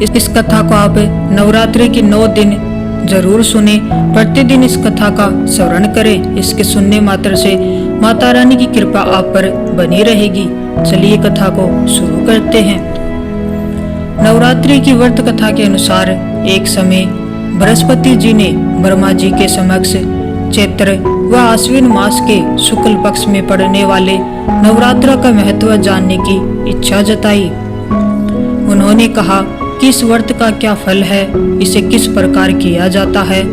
इस कथा को आप नवरात्रि के 9 दिन जरूर सुने। प्रतिदिन इस कथा का श्रवण करें। इसके सुनने मात्र से माता रानी की कृपा आप पर बनी रहेगी। चलिए कथा को शुरू करते हैं। नवरात्रि की व्रत कथा के अनुसार एक समय बृहस्पति जी ने ब्रह्मा जी के समक्ष चैत्र व आश्विन मास के शुक्ल पक्ष में पड़ने वाले नवरात्र का महत्व जानने की इच्छा जताई। उन्होंने कहा कि इस व्रत का क्या फल है, इसे किस प्रकार किया जाता है,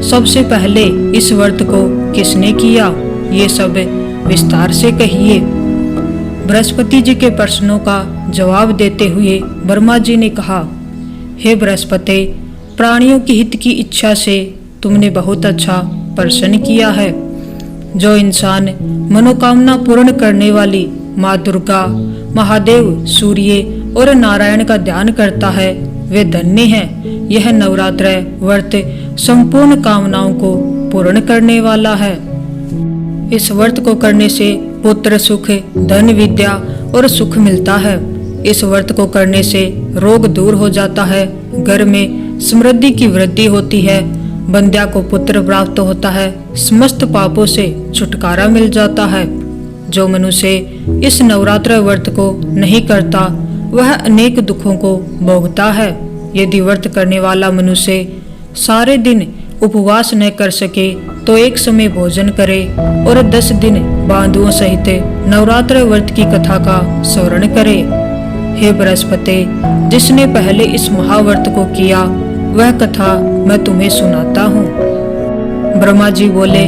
सबसे पहले इस व्रत को किसने किया, ये सब विस्तार से कहिए। बृहस्पति जी के प्रश्नों का जवाब देते हुए ब्रह्मा जी ने कहा, हे बृहस्पति, प्राणियों के हित की इच्छा से तुमने बहुत अच्छा प्रश्न किया है। जो इंसान मनोकामना पूर्ण करने वाली माँ दुर्गा, महादेव, सूर्य और नारायण का ध्यान करता है वे धन्य है। यह नवरात्र व्रत संपूर्ण कामनाओं को पूर्ण करने वाला है। इस व्रत को करने से पुत्र सुख, धन, विद्या और सुख मिलता है। इस व्रत को करने से रोग दूर हो जाता है, घर में समृद्धि की वृद्धि होती है, बंध्या को पुत्र प्राप्त होता है, समस्त पापों से छुटकारा मिल जाता है। जो मनुष्य इस नवरात्र व्रत को नहीं करता वह अनेक दुखों को भोगता है। यदि व्रत करने वाला मनुष्य सारे दिन उपवास न कर सके तो एक समय भोजन करे और 10 दिन बांधुओं सहित नवरात्र व्रत की कथा का स्मरण करे। हे बृहस्पति, जिसने पहले इस महाव्रत को किया वह कथा मैं तुम्हें सुनाता हूँ। ब्रह्मा जी बोले,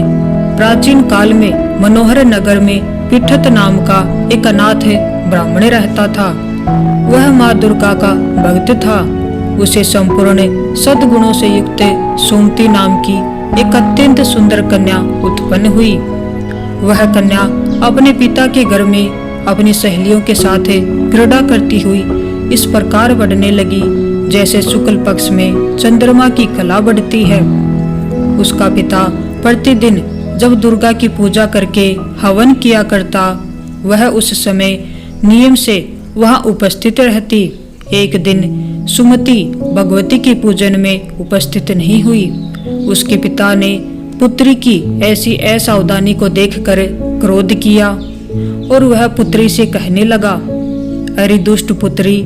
प्राचीन काल में मनोहर नगर में पिठत नाम का एक अनाथ ब्राह्मण रहता था। वह माँ दुर्गा का भक्त था। उसे संपूर्ण सद्गुणों से युक्त सोमती नाम की एक अत्यंत सुंदर कन्या उत्पन्न हुई। वह कन्या अपने पिता के घर में अपनी सहेलियों के साथ क्रीड़ा करती हुई इस प्रकार बढ़ने लगी जैसे शुक्ल पक्ष में चंद्रमा की कला बढ़ती है। उसका पिता प्रतिदिन जब दुर्गा की पूजा करके हवन किया करता, वह उस समय नियम से वहां उपस्थित रहती। एक दिन सुमति भगवती के पूजन में उपस्थित नहीं हुई। उसके पिता ने पुत्री की ऐसी असावधानी को देखकर क्रोध किया और वह पुत्री से कहने लगा, अरे दुष्ट पुत्री,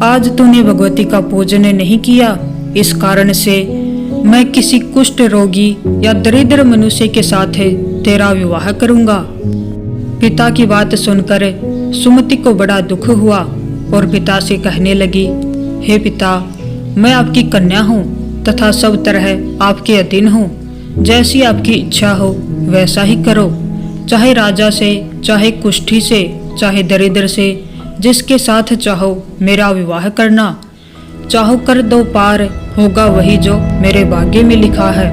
आज तूने भगवती का पूजन नहीं किया, इस कारण से मैं किसी कुष्ठ रोगी या दरिद्र मनुष्य के साथ तेरा विवाह करूंगा। पिता की बात सुनकर सुमति को बड़ा दुख हुआ और पिता से कहने लगी, हे पिता, मैं आपकी कन्या हूँ तथा सब तरह आपके अधीन हूँ। जैसी आपकी इच्छा हो वैसा ही करो। चाहे राजा से, चाहे कुष्ठी से, चाहे दरिद्र से, जिसके साथ चाहो मेरा विवाह करना। चाहो कर दो पार, होगा वही जो मेरे भाग्य में लिखा है।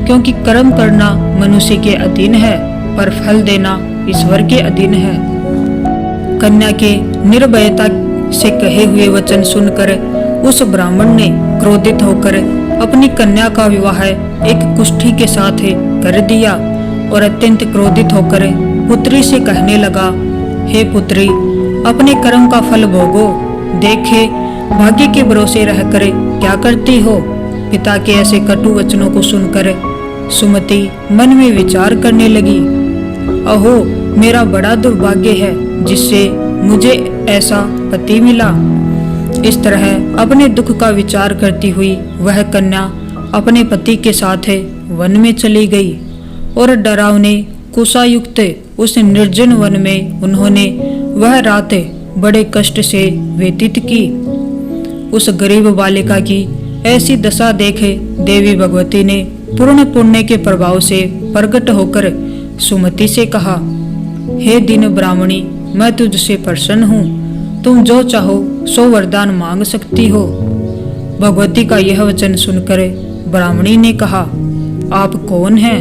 क्योंकि कर्म करना मनुष्य के अधीन है पर फल देना ईश्वर के अधीन है। कन्या के निर्भयता से कहे हुए वचन सुनकर उस ब्राह्मण ने क्रोधित होकर अपनी कन्या का विवाह एक कुष्ठी के साथ कर दिया और अत्यंत क्रोधित होकर पुत्री से कहने लगा, हे पुत्री, अपने कर्म का फल भोगो। देखे भाग्य के भरोसे रहकर क्या करती हो। पिता के ऐसे कटु वचनों को सुनकर सुमति मन में विचार करने लगी, अहो मेरा बड़ा दुर्भाग्य है जिससे मुझे ऐसा पति मिला। इस तरह अपने दुख का विचार करती हुई वह कन्या अपने पति के साथ वन में चली गई और डरावने कुशायुक्त उस निर्जन वन में उन्होंने वह रात बड़े कष्ट से व्यतीत की। उस गरीब बालिका की ऐसी दशा देखे देवी भगवती ने पूर्ण पुण्य के प्रभाव से प्रकट होकर सुमति से कहा, हे दीन ब्राह्मणी, मैं तुझसे प्रसन्न हूँ। तुम जो चाहो सो वरदान मांग सकती हो। भगवती का यह वचन सुनकर ब्राह्मणी ने कहा, आप कौन हैं?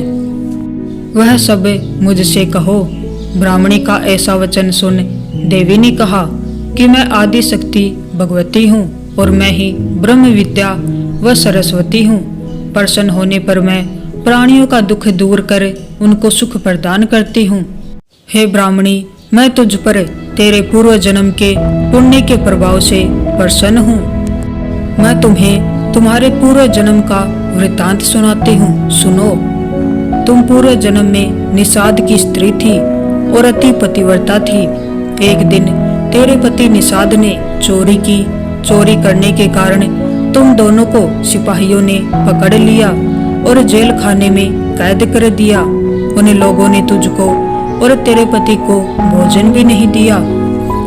वह सब मुझसे कहो। ब्राह्मणी का ऐसा वचन सुन देवी ने कहा कि मैं आदि शक्ति भगवती हूँ और मैं ही ब्रह्म विद्या व सरस्वती हूँ। प्रसन्न होने पर मैं प्राणियों का दुख दूर कर उनको सुख प्रदान करती हूँ। हे ब्राह्मणी, मैं तुझ पर तेरे पूर्व जन्म के पुण्य के प्रभाव से प्रसन्न हूँ। मैं तुम्हें तुम्हारे पूर्व जन्म का वृतांत सुनाती हूँ, सुनो। तुम पूर्व जन्म में निषाद की स्त्री थी और अति पतिव्रता थी। एक दिन तेरे पति निषाद ने चोरी की। चोरी करने के कारण तुम दोनों को सिपाहियों ने पकड़ लिया और जेल खाने में कैद कर दिया। उन लोगों ने तुझको और तेरे पति को भोजन भी नहीं दिया।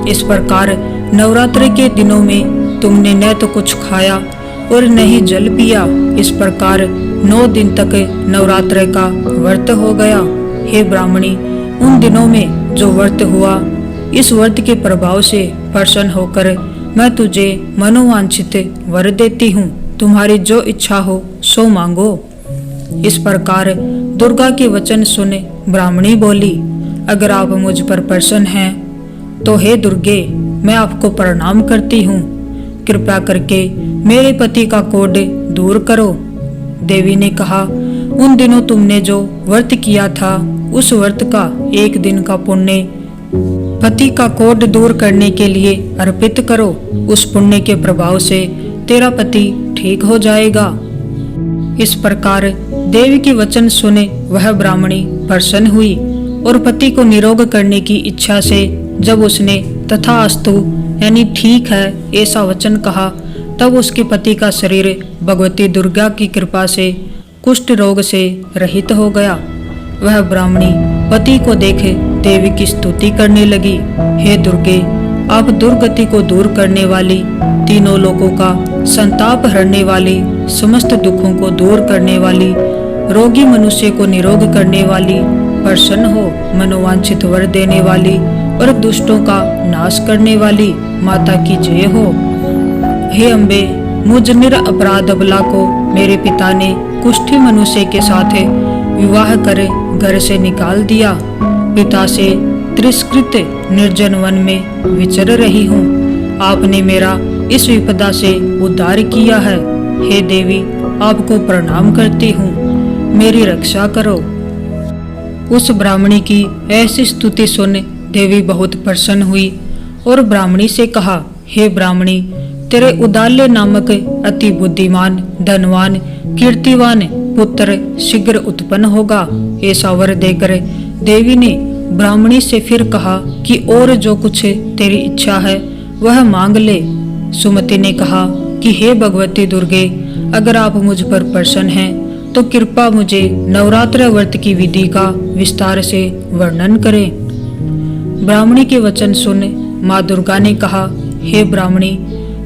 इस प्रकार नवरात्रि के दिनों में तुमने न तो कुछ खाया और न ही जल पिया। इस प्रकार 9 दिन तक नवरात्रि का व्रत हो गया। हे ब्राह्मणी, उन दिनों में जो व्रत हुआ, इस व्रत के प्रभाव से प्रसन्न होकर मैं तुझे मनोवांछित वर देती हूँ। तुम्हारी जो इच्छा हो सो मांगो। इस प्रकार दुर्गा के वचन सुन ब्राह्मणी बोली, अगर आप मुझ पर प्रसन्न हैं तो हे दुर्गे, मैं आपको प्रणाम करती हूँ। कृपा करके मेरे पति का कोढ़ दूर करो। देवी ने कहा, उन दिनों तुमने जो व्रत किया था, उस व्रत का 1 दिन का पुण्य पति का कोढ़ दूर करने के लिए अर्पित करो। उस पुण्य के प्रभाव से तेरा पति ठीक हो जाएगा। इस प्रकार देवी के वचन सुने वह ब्राह्मणी प्रसन्न हुई और पति को निरोग करने की इच्छा से जब उसने तथास्तु यानी ठीक है ऐसा वचन कहा, तब उसके पति का शरीर भगवती दुर्गा की कृपा से कुष्ठ रोग से रहित हो गया। वह ब्राह्मणी पति को देख देवी की स्तुति करने लगी। हे दुर्गे, आप दुर्गति को दूर करने वाली, तीनों लोगों का संताप हरने वाली, समस्त दुखों को दूर करने वाली, रोगी मनुष्य को निरोग करने वाली, प्रसन्न हो मनोवांछित वर देने वाली और दुष्टों का नाश करने वाली माता की जय हो। हे अम्बे, मुझ निरपराध अबला को मेरे पिता ने कुष्ठी मनुष्य के साथ विवाह कर घर से निकाल दिया। पिता से तिरस्कृत निर्जन वन में विचर रही हूँ। आपने मेरा इस विपदा से उद्धार किया है। हे देवी, आपको प्रणाम करती हूँ, मेरी रक्षा करो। उस ब्राह्मणी की ऐसी स्तुति सुन देवी बहुत प्रसन्न हुई और ब्राह्मणी से कहा, हे ब्राह्मणी, तेरे उदाल्य नामक अति बुद्धिमान, धनवान, कीर्तिवान पुत्र शीघ्र उत्पन्न होगा। ऐसा वर देकर देवी ने ब्राह्मणी से फिर कहा कि और जो कुछ तेरी इच्छा है वह मांग ले। सुमति ने कहा कि हे भगवती दुर्गे, अगर आप मुझ पर प्रसन्न हैं तो कृपा मुझे नवरात्र व्रत की विधि का विस्तार से वर्णन करें। ब्राह्मणी के वचन सुन माँ दुर्गा ने कहा, हे ब्राह्मणी,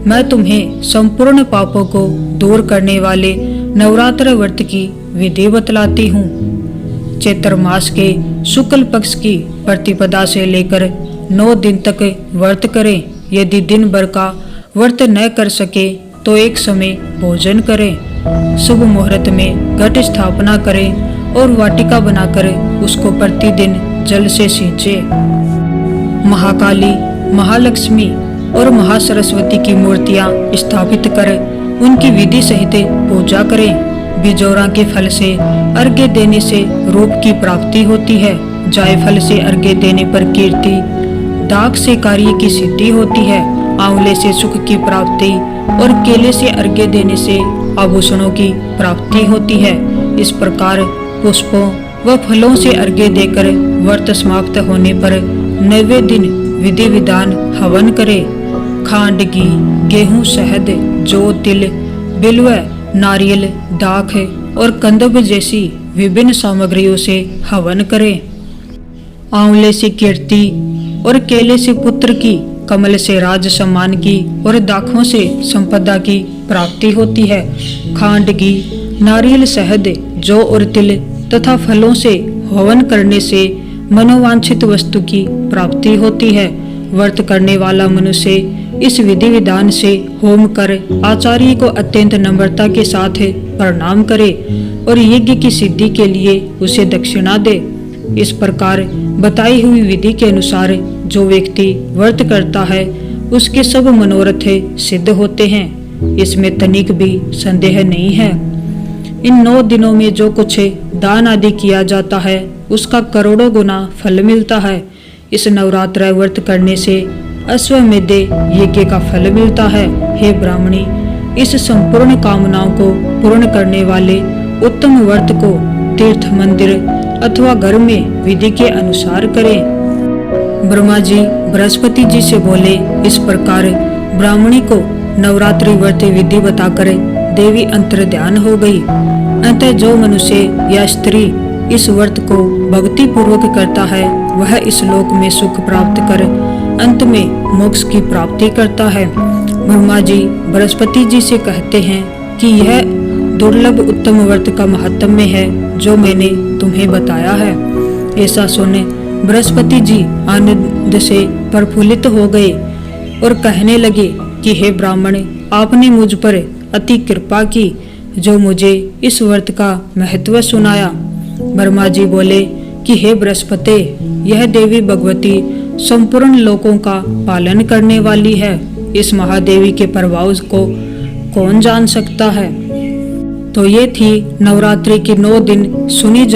मैं तुम्हें संपूर्ण पापों को दूर करने वाले नवरात्र व्रत की विधि बतलाती हूँ। चैत्र मास के शुक्ल पक्ष की प्रतिपदा से लेकर 9 दिन तक व्रत करें। यदि दिन भर का व्रत न कर सके तो एक समय भोजन करें। शुभ मुहूर्त में घट स्थापना करें और वाटिका बनाकर उसको प्रतिदिन जल से सींचे। महाकाली, महालक्ष्मी और महासरस्वती की मूर्तियां स्थापित कर उनकी विधि सहित पूजा करें। बिजौरा के फल से अर्घ्य देने से रूप की प्राप्ति होती है। जायफल से अर्घ्य देने पर कीर्ति, दाग से कार्य की सिद्धि होती है। आंवले से सुख की प्राप्ति और केले से अर्घ्य देने से आभूषणों की प्राप्ति होती है। इस प्रकार पुष्पों व फलों से अर्घ्य देकर व्रत समाप्त होने पर 9वें दिन विधि विधान हवन करें। खांड, घी, गेहूं, शहद, जौ, तिल, बिल्व, नारियल, दाख और कंदब जैसी विभिन्न सामग्रियों से हवन करें। आंवले से कीर्ति और केले से पुत्र की, कमल से राज सम्मान की और दाखों से संपदा की प्राप्ति होती है। खांड, घी, नारियल, शहद, जौ और तिल तथा फलों से हवन करने से मनोवांछित वस्तु की प्राप्ति होती है। व्रत करने वाला मनुष्य इस विधि विधान से होम कर आचार्य को अत्यंत नम्रता के साथ प्रणाम करे और यज्ञ की सिद्धि के लिए उसे दक्षिणा दे। इस प्रकार बताई हुई विधि के अनुसार जो व्यक्ति व्रत करता है उसके सब मनोरथ सिद्ध होते हैं। इसमें तनिक भी संदेह नहीं है। इन 9 दिनों में जो कुछ दान आदि किया जाता है उसका करोड़ों गुना फल मिलता है। इस नवरात्र व्रत करने से अश्वमेध यज्ञ का फल मिलता है। हे ब्राह्मणी, इस संपूर्ण कामनाओं को पूर्ण करने वाले उत्तम व्रत को तीर्थ मंदिर अथवा घर में विधि के अनुसार करें। ब्रह्मा जी बृहस्पति जी से बोले, इस प्रकार ब्राह्मणी को नवरात्रि व्रत विधि बताकर देवी अंतर्ध्यान हो गई। अतः जो मनुष्य या स्त्री इस व्रत को भक्ति पूर्वक करता है वह इस लोक में सुख प्राप्त कर अंत में मोक्ष की प्राप्ति करता है। ब्रह्मा जी बृहस्पति जी से कहते हैं कि यह दुर्लभ उत्तम व्रत का महात्म्य है जो मैंने तुम्हें बताया है। ऐसा सुने बृहस्पति जी आनंद से प्रफुल्लित हो गए और कहने लगे कि हे ब्राह्मण, आपने मुझ पर अति कृपा की जो मुझे इस व्रत का महत्व सुनाया। ब्रह्मा जी बोले कि हे बृहस्पति, यह देवी भगवती संपूर्ण लोकों का पालन करने वाली है। इस महादेवी के प्रभाव को कौन जान सकता है। तो ये थी नवरात्रि के 9 दिन सुनी जाने